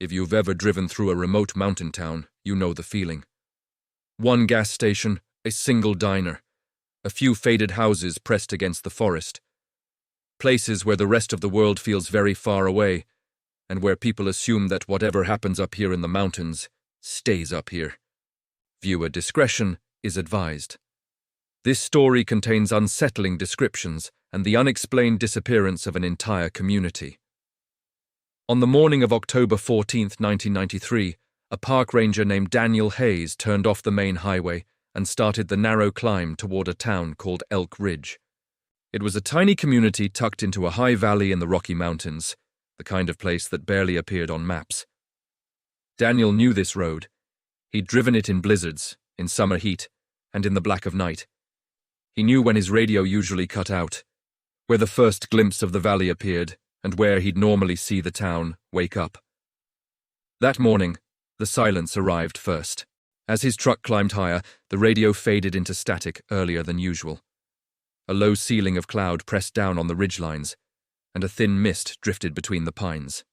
If you've ever driven through a remote mountain town, you know the feeling. One gas station, a single diner, a few faded houses pressed against the forest. Places where the rest of the world feels very far away, and where people assume that whatever happens up here in the mountains stays up here. Viewer discretion is advised. This story contains unsettling descriptions and the unexplained disappearance of an entire community. On the morning of October 14, 1993, a park ranger named Daniel Hayes turned off the main highway and started the narrow climb toward a town called Elk Ridge. It was a tiny community tucked into a high valley in the Rocky Mountains, the kind of place that barely appeared on maps. Daniel knew this road. He'd driven it in blizzards, in summer heat, and in the black of night. He knew when his radio usually cut out, where the first glimpse of the valley appeared, and where he'd normally see the town wake up. That morning, the silence arrived first. As his truck climbed higher, the radio faded into static earlier than usual. A low ceiling of cloud pressed down on the ridgelines, and a thin mist drifted between the pines.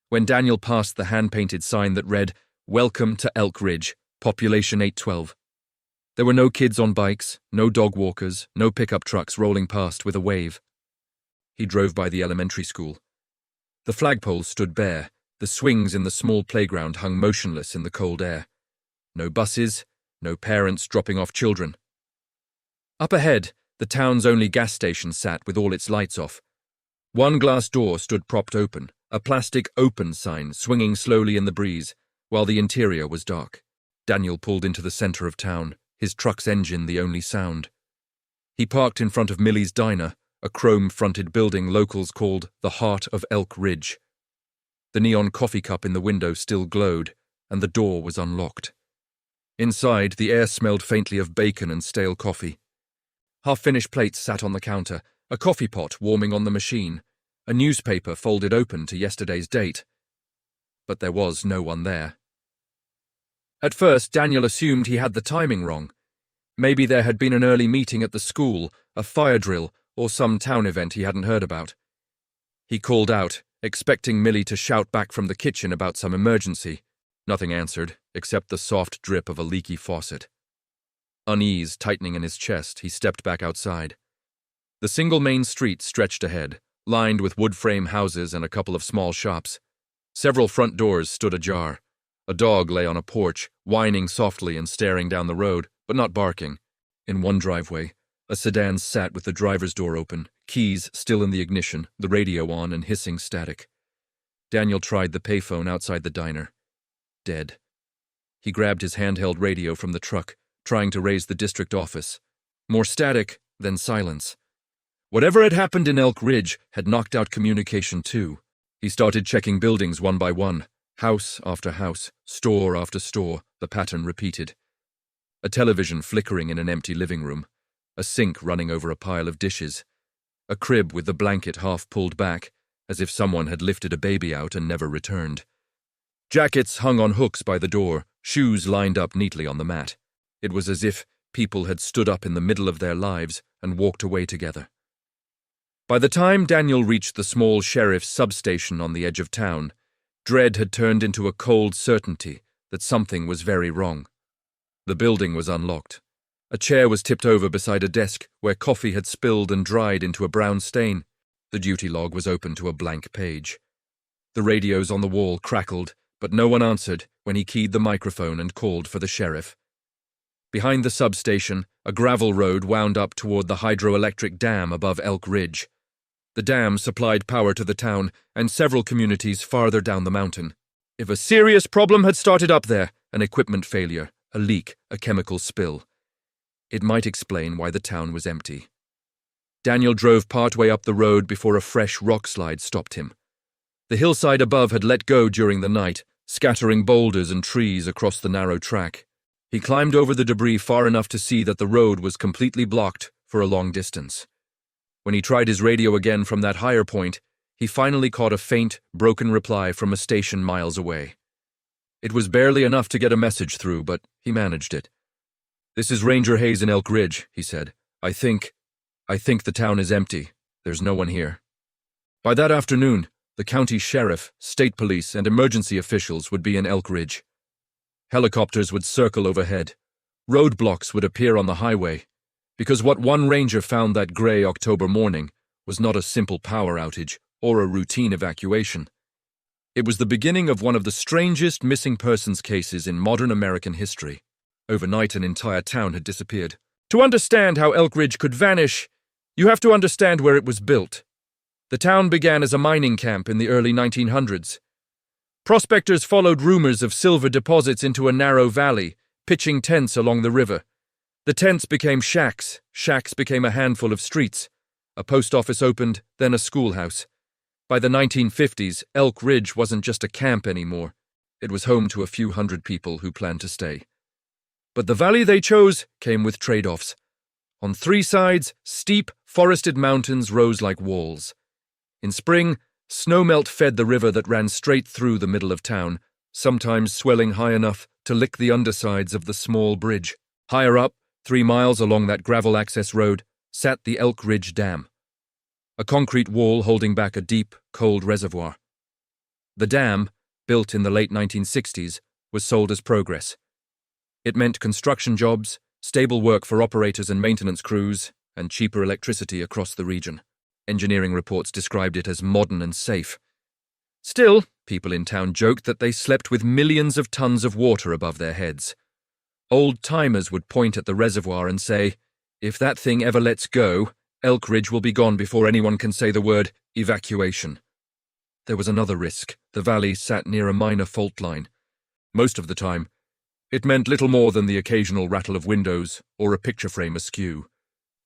When Daniel passed the hand-painted sign that read, "Welcome to Elk Ridge, population 812," there were no kids on bikes, no dog walkers, no pickup trucks rolling past with a wave. He drove by the elementary school. The flagpoles stood bare, the swings in the small playground hung motionless in the cold air. No buses, no parents dropping off children. Up ahead, the town's only gas station sat with all its lights off. One glass door stood propped open, a plastic "open" sign swinging slowly in the breeze, while the interior was dark. Daniel pulled into the center of town, his truck's engine the only sound. He parked in front of Millie's Diner, a chrome-fronted building locals called the Heart of Elk Ridge. The neon coffee cup in the window still glowed, and the door was unlocked. Inside, the air smelled faintly of bacon and stale coffee. Half-finished plates sat on the counter, a coffee pot warming on the machine, a newspaper folded open to yesterday's date. But there was no one there. At first, Daniel assumed he had the timing wrong. Maybe there had been an early meeting at the school, a fire drill, or some town event he hadn't heard about. He called out, expecting Millie to shout back from the kitchen about some emergency. Nothing answered, except the soft drip of a leaky faucet. Unease tightening in his chest, he stepped back outside. The single main street stretched ahead, lined with wood-frame houses and a couple of small shops. Several front doors stood ajar. A dog lay on a porch, whining softly and staring down the road, but not barking. In one driveway, a sedan sat with the driver's door open, keys still in the ignition, the radio on and hissing static. Daniel tried the payphone outside the diner. Dead. He grabbed his handheld radio from the truck, trying to raise the district office. More static, then silence. Whatever had happened in Elk Ridge had knocked out communication too. He started checking buildings one by one. House after house, store after store, the pattern repeated. A television flickering in an empty living room. A sink running over a pile of dishes. A crib with the blanket half pulled back, as if someone had lifted a baby out and never returned. Jackets hung on hooks by the door, shoes lined up neatly on the mat. It was as if people had stood up in the middle of their lives and walked away together. By the time Daniel reached the small sheriff's substation on the edge of town, dread had turned into a cold certainty that something was very wrong. The building was unlocked. A chair was tipped over beside a desk where coffee had spilled and dried into a brown stain. The duty log was open to a blank page. The radios on the wall crackled, but no one answered when he keyed the microphone and called for the sheriff. Behind the substation, a gravel road wound up toward the hydroelectric dam above Elk Ridge. The dam supplied power to the town and several communities farther down the mountain. If a serious problem had started up there, an equipment failure, a leak, a chemical spill, it might explain why the town was empty. Daniel drove partway up the road before a fresh rock slide stopped him. The hillside above had let go during the night, scattering boulders and trees across the narrow track. He climbed over the debris far enough to see that the road was completely blocked for a long distance. When he tried his radio again from that higher point, he finally caught a faint, broken reply from a station miles away. It was barely enough to get a message through, but he managed it. "This is Ranger Hayes in Elk Ridge," he said. I think the town is empty. There's no one here." By that afternoon, the The county sheriff, state police, and emergency officials would be in Elk Ridge. Helicopters would circle overhead. Roadblocks would appear on the highway, because what one ranger found that gray October morning was not a simple power outage or a routine evacuation. It was the beginning of one of the strangest missing persons cases in modern American history. Overnight, an entire town had disappeared. To understand how Elk Ridge could vanish, you have to understand where it was built. The town began as a mining camp in the early 1900s. Prospectors followed rumors of silver deposits into a narrow valley, pitching tents along the river. The tents became shacks, shacks became a handful of streets. A post office opened, then a schoolhouse. By the 1950s, Elk Ridge wasn't just a camp anymore. It was home to a few hundred people who planned to stay. But the valley they chose came with trade-offs. On three sides, steep, forested mountains rose like walls. In spring, snowmelt fed the river that ran straight through the middle of town, sometimes swelling high enough to lick the undersides of the small bridge. Higher up, 3 miles along that gravel access road, sat the Elk Ridge Dam, a concrete wall holding back a deep, cold reservoir. The dam, built in the late 1960s, was sold as progress. It meant construction jobs, stable work for operators and maintenance crews, and cheaper electricity across the region. Engineering reports described it as modern and safe. Still, people in town joked that they slept with millions of tons of water above their heads. Old-timers would point at the reservoir and say, "If that thing ever lets go, Elk Ridge will be gone before anyone can say the word evacuation." There was another risk. The valley sat near a minor fault line. Most of the time, it meant little more than the occasional rattle of windows or a picture frame askew.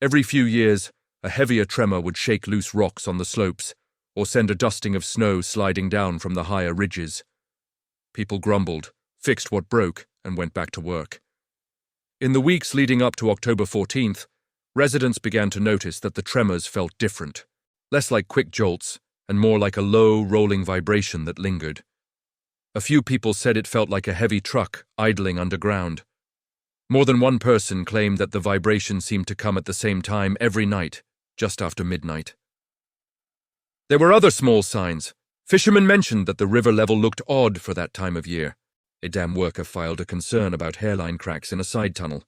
Every few years, a heavier tremor would shake loose rocks on the slopes or send a dusting of snow sliding down from the higher ridges. People grumbled, fixed what broke, and went back to work. In the weeks leading up to October 14th, residents began to notice that the tremors felt different, less like quick jolts and more like a low, rolling vibration that lingered. A few people said it felt like a heavy truck idling underground. More than one person claimed that the vibration seemed to come at the same time every night, just after midnight. There were other small signs. Fishermen mentioned that the river level looked odd for that time of year. A dam worker filed a concern about hairline cracks in a side tunnel.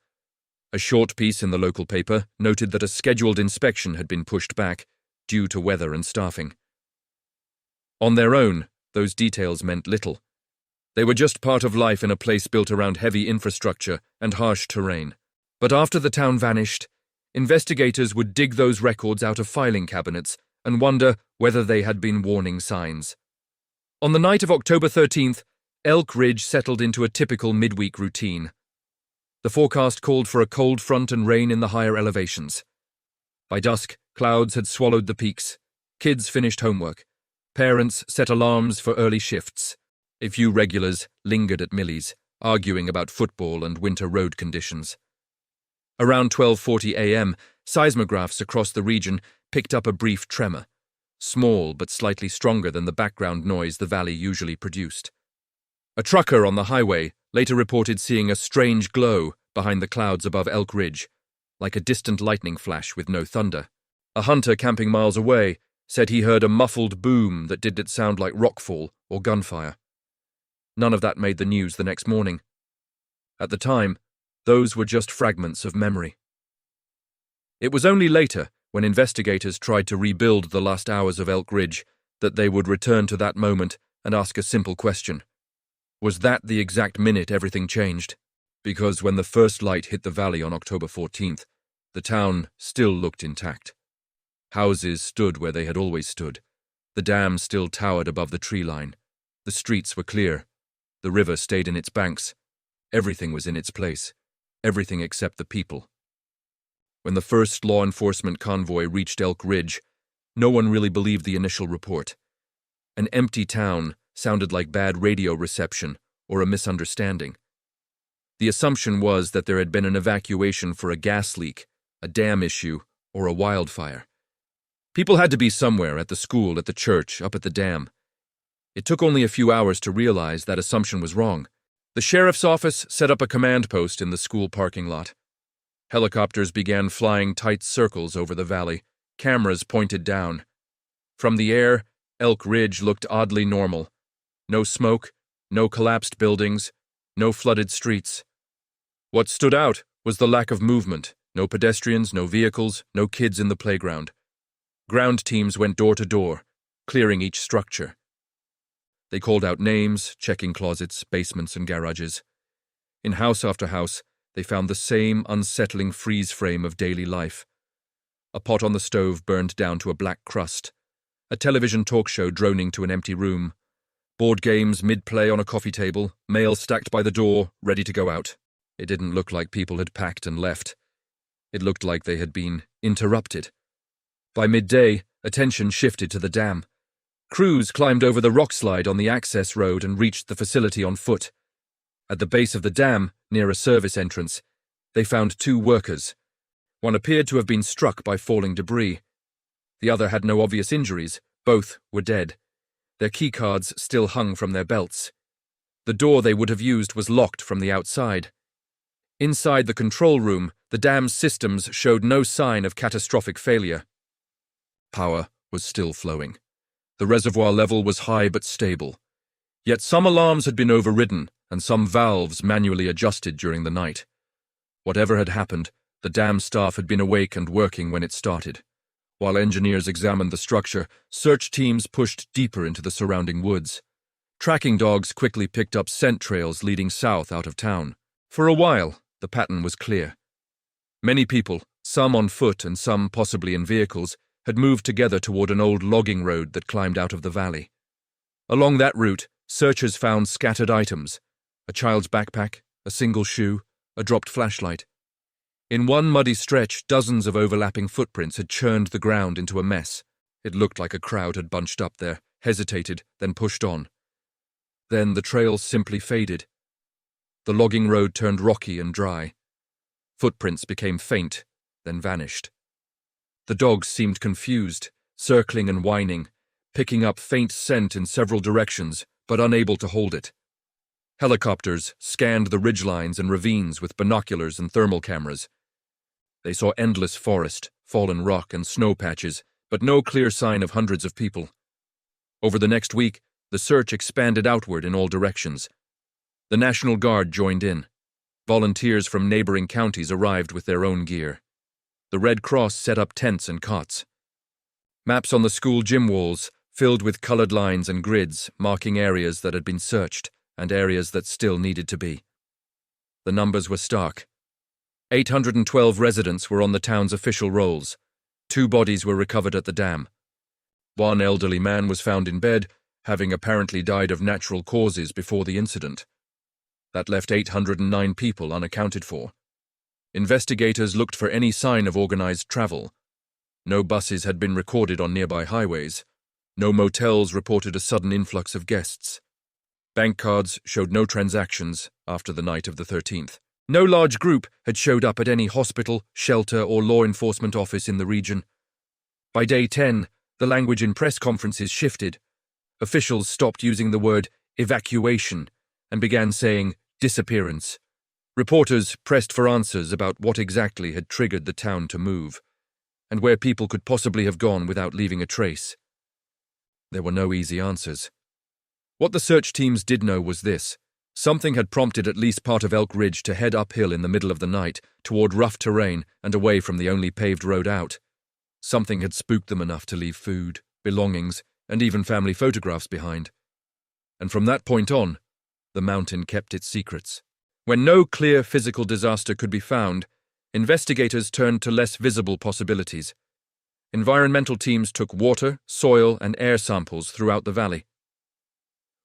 A short piece in the local paper noted that a scheduled inspection had been pushed back due to weather and staffing. On their own, those details meant little. They were just part of life in a place built around heavy infrastructure and harsh terrain. But after the town vanished, investigators would dig those records out of filing cabinets and wonder whether they had been warning signs. On the night of October 13th, Elk Ridge settled into a typical midweek routine. The forecast called for a cold front and rain in the higher elevations. By dusk, clouds had swallowed the peaks. Kids finished homework. Parents set alarms for early shifts. A few regulars lingered at Millie's, arguing about football and winter road conditions. Around 12:40 a.m., seismographs across the region picked up a brief tremor, small but slightly stronger than the background noise the valley usually produced. A trucker on the highway later reported seeing a strange glow behind the clouds above Elk Ridge, like a distant lightning flash with no thunder. A hunter camping miles away said he heard a muffled boom that didn't sound like rockfall or gunfire. None of that made the news the next morning. At the time, those were just fragments of memory. It was only later, when investigators tried to rebuild the last hours of Elk Ridge, that they would return to that moment and ask a simple question. Was that the exact minute everything changed? Because when the first light hit the valley on October 14th, the town still looked intact. Houses stood where they had always stood. The dam still towered above the tree line. The streets were clear. The river stayed in its banks. Everything was in its place. Everything except the people. When the first law enforcement convoy reached Elk Ridge, no one really believed the initial report. An empty town sounded like bad radio reception or a misunderstanding. The assumption was that there had been an evacuation for a gas leak, a dam issue, or a wildfire. People had to be somewhere, at the school, at the church, up at the dam. It took only a few hours to realize that assumption was wrong. The sheriff's office set up a command post in the school parking lot. Helicopters began flying tight circles over the valley, cameras pointed down. From the air, Elk Ridge looked oddly normal. No smoke, no collapsed buildings, no flooded streets. What stood out was the lack of movement. No pedestrians, no vehicles, no kids in the playground. Ground teams went door to door, clearing each structure. They called out names, checking closets, basements, and garages. In house after house, they found the same unsettling freeze frame of daily life. A pot on the stove burned down to a black crust. A television talk show droning to an empty room. Board games mid-play on a coffee table, mail stacked by the door, ready to go out. It didn't look like people had packed and left. It looked like they had been interrupted. By midday, attention shifted to the dam. Crews climbed over the rock slide on the access road and reached the facility on foot. At the base of the dam, near a service entrance, they found 2 workers. One appeared to have been struck by falling debris. The other had no obvious injuries. Both were dead. Their keycards still hung from their belts. The door they would have used was locked from the outside. Inside the control room, the dam's systems showed no sign of catastrophic failure. Power was still flowing. The reservoir level was high but stable. Yet some alarms had been overridden and some valves manually adjusted during the night. Whatever had happened, the dam staff had been awake and working when it started. While engineers examined the structure, search teams pushed deeper into the surrounding woods. Tracking dogs quickly picked up scent trails leading south out of town. For a while, the pattern was clear. Many people, some on foot and some possibly in vehicles, had moved together toward an old logging road that climbed out of the valley. Along that route, searchers found scattered items: a child's backpack, a single shoe, a dropped flashlight. In one muddy stretch, dozens of overlapping footprints had churned the ground into a mess. It looked like a crowd had bunched up there, hesitated, then pushed on. Then the trail simply faded. The logging road turned rocky and dry. Footprints became faint, then vanished. The dogs seemed confused, circling and whining, picking up faint scent in several directions, but unable to hold it. Helicopters scanned the ridgelines and ravines with binoculars and thermal cameras. They saw endless forest, fallen rock, and snow patches, but no clear sign of hundreds of people. Over the next week, the search expanded outward in all directions. The National Guard joined in. Volunteers from neighboring counties arrived with their own gear. The Red Cross set up tents and cots. Maps on the school gym walls filled with colored lines and grids marking areas that had been searched and areas that still needed to be. The numbers were stark. 812 residents were on the town's official rolls. 2 bodies were recovered at the dam. One elderly man was found in bed, having apparently died of natural causes before the incident. That left 809 people unaccounted for. Investigators looked for any sign of organized travel. No buses had been recorded on nearby highways. No motels reported a sudden influx of guests. Bank cards showed no transactions after the night of the 13th. No large group had showed up at any hospital, shelter, or law enforcement office in the region. By day 10, the language in press conferences shifted. Officials stopped using the word evacuation and began saying disappearance. Reporters pressed for answers about what exactly had triggered the town to move, and where people could possibly have gone without leaving a trace. There were no easy answers. What the search teams did know was this: something had prompted at least part of Elk Ridge to head uphill in the middle of the night, toward rough terrain and away from the only paved road out. Something had spooked them enough to leave food, belongings, and even family photographs behind. And from that point on, the mountain kept its secrets. When no clear physical disaster could be found, investigators turned to less visible possibilities. Environmental teams took water, soil, and air samples throughout the valley.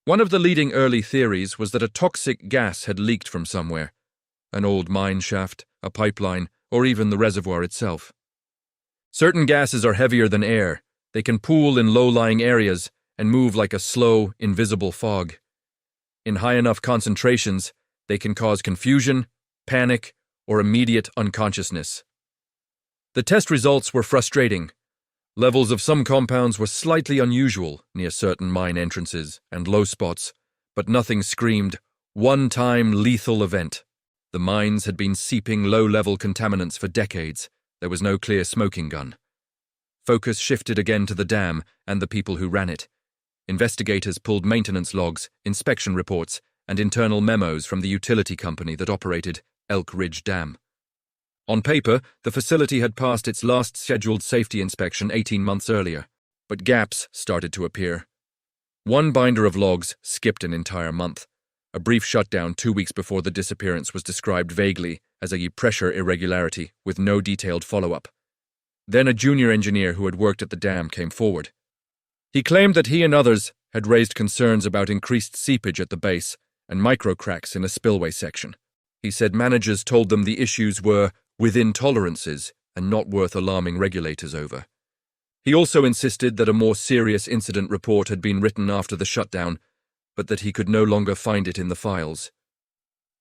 One of the leading early theories was that a toxic gas had leaked from somewhere: an old mine shaft, a pipeline, or even the reservoir itself. Certain gases are heavier than air. They can pool in low-lying areas and move like a slow, invisible fog. In high enough concentrations, they can cause confusion, panic, or immediate unconsciousness. The test results were frustrating. Levels of some compounds were slightly unusual near certain mine entrances and low spots, but nothing screamed, one-time lethal event. The mines had been seeping low-level contaminants for decades. There was no clear smoking gun. Focus shifted again to the dam and the people who ran it. Investigators pulled maintenance logs, inspection reports, and internal memos from the utility company that operated Elk Ridge Dam. On paper, the facility had passed its last scheduled safety inspection 18 months earlier, but gaps started to appear. One binder of logs skipped an entire month. A brief shutdown 2 weeks before the disappearance was described vaguely as a pressure irregularity with no detailed follow-up. Then a junior engineer who had worked at the dam came forward. He claimed that he and others had raised concerns about increased seepage at the base and microcracks in a spillway section. He said managers told them the issues were within tolerances and not worth alarming regulators over. He also insisted that a more serious incident report had been written after the shutdown, but that he could no longer find it in the files.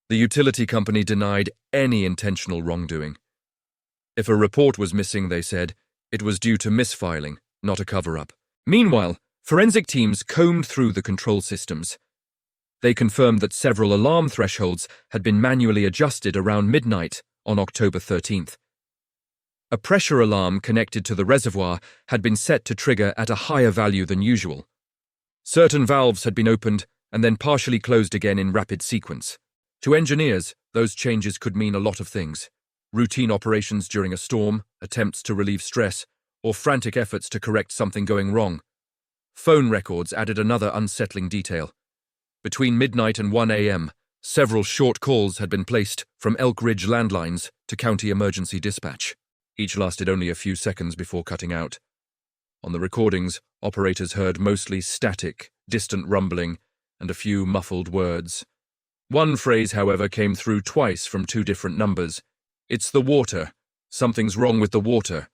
The utility company denied any intentional wrongdoing. If a report was missing, they said, it was due to misfiling, not a cover-up. Meanwhile, forensic teams combed through the control systems. They confirmed that several alarm thresholds had been manually adjusted around midnight on October 13th. A pressure alarm connected to the reservoir had been set to trigger at a higher value than usual. Certain valves had been opened and then partially closed again in rapid sequence. To engineers, those changes could mean a lot of things. Routine operations during a storm, attempts to relieve stress, or frantic efforts to correct something going wrong. Phone records added another unsettling detail. Between midnight and 1 a.m., several short calls had been placed from Elk Ridge landlines to county emergency dispatch. Each lasted only a few seconds before cutting out. On the recordings, operators heard mostly static, distant rumbling and a few muffled words. One phrase, however, came through twice from two different numbers. "It's the water. Something's wrong with the water."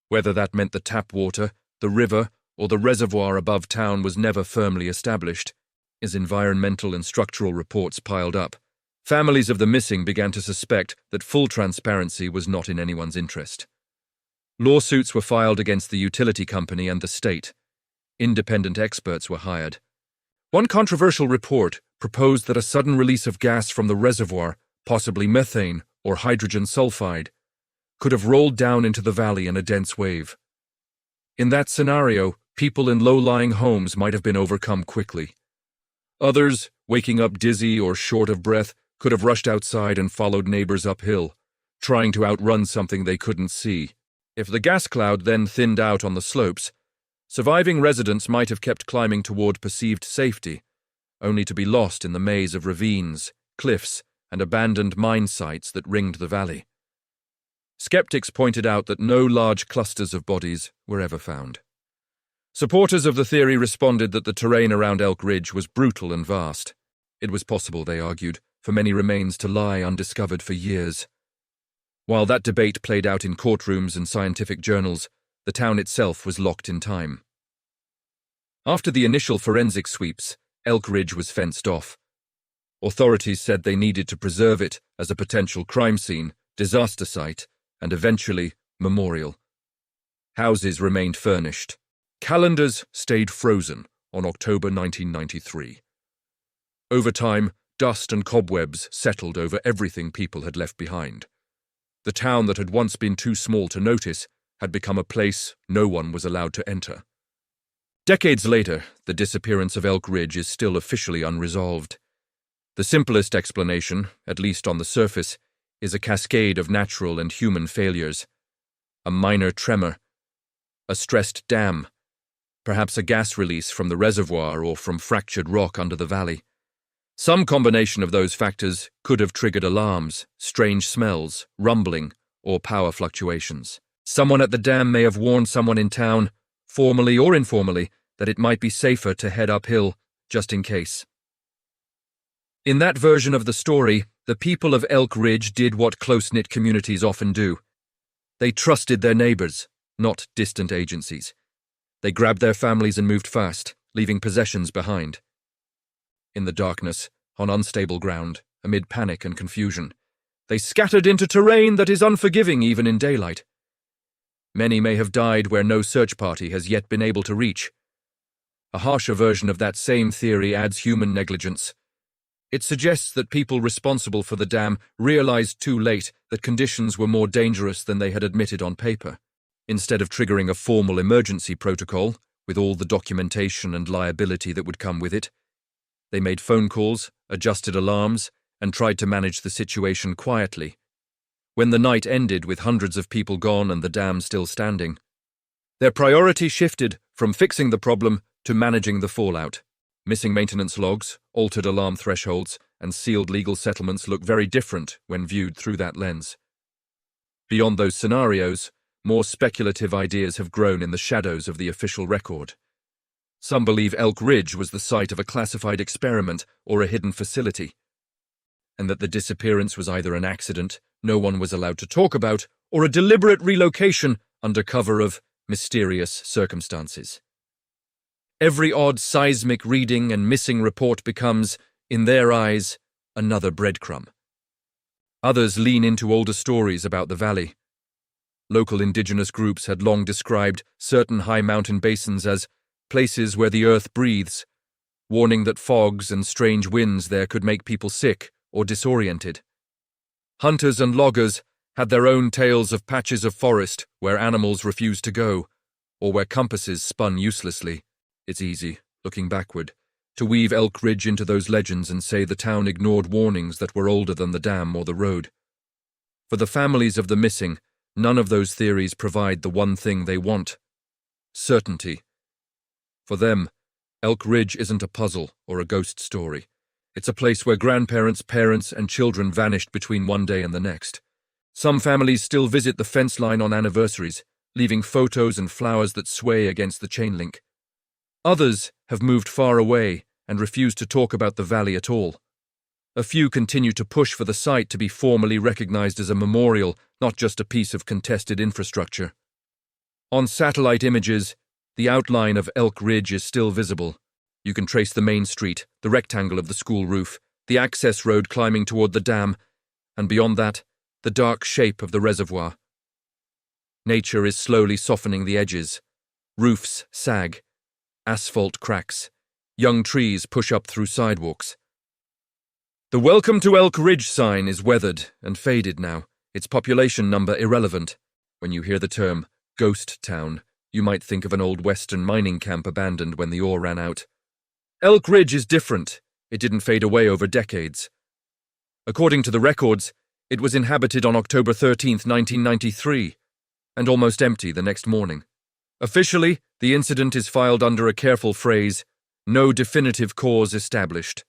Whether that meant the tap water, the river, or the reservoir above town was never firmly established. As environmental and structural reports piled up, families of the missing began to suspect that full transparency was not in anyone's interest. Lawsuits were filed against the utility company and the state. Independent experts were hired. One controversial report proposed that a sudden release of gas from the reservoir, possibly methane or hydrogen sulfide, could have rolled down into the valley in a dense wave. In that scenario, people in low-lying homes might have been overcome quickly. Others, waking up dizzy or short of breath, could have rushed outside and followed neighbors uphill, trying to outrun something they couldn't see. If the gas cloud then thinned out on the slopes, surviving residents might have kept climbing toward perceived safety, only to be lost in the maze of ravines, cliffs, and abandoned mine sites that ringed the valley. Skeptics pointed out that no large clusters of bodies were ever found. Supporters of the theory responded that the terrain around Elk Ridge was brutal and vast. It was possible, they argued, for many remains to lie undiscovered for years. While that debate played out in courtrooms and scientific journals, the town itself was locked in time. After the initial forensic sweeps, Elk Ridge was fenced off. Authorities said they needed to preserve it as a potential crime scene, disaster site, and eventually memorial. Houses remained furnished. Calendars stayed frozen on October 1993. Over time, dust and cobwebs settled over everything people had left behind. The town that had once been too small to notice had become a place no one was allowed to enter. Decades later, the disappearance of Elk Ridge is still officially unresolved. The simplest explanation, at least on the surface, is a cascade of natural and human failures. A minor tremor, a stressed dam, perhaps a gas release from the reservoir or from fractured rock under the valley. Some combination of those factors could have triggered alarms, strange smells, rumbling, or power fluctuations. Someone at the dam may have warned someone in town, formally or informally, that it might be safer to head uphill, just in case. In that version of the story, the people of Elk Ridge did what close-knit communities often do. They trusted their neighbors, not distant agencies. They grabbed their families and moved fast, leaving possessions behind. In the darkness, on unstable ground, amid panic and confusion, they scattered into terrain that is unforgiving even in daylight. Many may have died where no search party has yet been able to reach. A harsher version of that same theory adds human negligence. It suggests that people responsible for the dam realized too late that conditions were more dangerous than they had admitted on paper. Instead of triggering a formal emergency protocol, with all the documentation and liability that would come with it. They made phone calls, adjusted alarms, and tried to manage the situation quietly. When the night ended with hundreds of people gone and the dam still standing, their priority shifted from fixing the problem to managing the fallout. Missing maintenance logs, altered alarm thresholds, and sealed legal settlements look very different when viewed through that lens. Beyond those scenarios, more speculative ideas have grown in the shadows of the official record. Some believe Elk Ridge was the site of a classified experiment or a hidden facility, and that the disappearance was either an accident no one was allowed to talk about or a deliberate relocation under cover of mysterious circumstances. Every odd seismic reading and missing report becomes, in their eyes, another breadcrumb. Others lean into older stories about the valley. Local indigenous groups had long described certain high mountain basins as places where the earth breathes, warning that fogs and strange winds there could make people sick or disoriented. Hunters and loggers had their own tales of patches of forest where animals refused to go, or where compasses spun uselessly. It's easy, looking backward, to weave Elk Ridge into those legends and say the town ignored warnings that were older than the dam or the road. For the families of the missing, none of those theories provide the one thing they want: certainty. For them, Elk Ridge isn't a puzzle or a ghost story. It's a place where grandparents, parents, and children vanished between one day and the next. Some families still visit the fence line on anniversaries, leaving photos and flowers that sway against the chain link. Others have moved far away and refuse to talk about the valley at all. A few continue to push for the site to be formally recognized as a memorial, not just a piece of contested infrastructure. On satellite images, the outline of Elk Ridge is still visible. You can trace the main street, the rectangle of the school roof, the access road climbing toward the dam, and beyond that, the dark shape of the reservoir. Nature is slowly softening the edges. Roofs sag. Asphalt cracks. Young trees push up through sidewalks. The "Welcome to Elk Ridge" sign is weathered and faded now, its population number irrelevant. When you hear the term ghost town, you might think of an old western mining camp abandoned when the ore ran out. Elk Ridge is different. It didn't fade away over decades. According to the records, it was inhabited on October 13th, 1993, and almost empty the next morning. Officially, the incident is filed under a careful phrase, "No definitive cause established."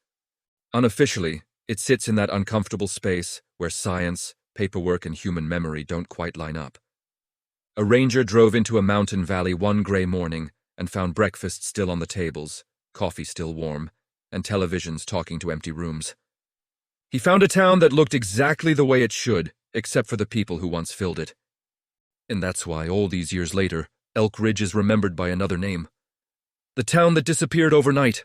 Unofficially, it sits in that uncomfortable space where science, paperwork, and human memory don't quite line up. A ranger drove into a mountain valley one gray morning and found breakfast still on the tables, coffee still warm, and televisions talking to empty rooms. He found a town that looked exactly the way it should, except for the people who once filled it. And that's why, all these years later, Elk Ridge is remembered by another name. The town that disappeared overnight.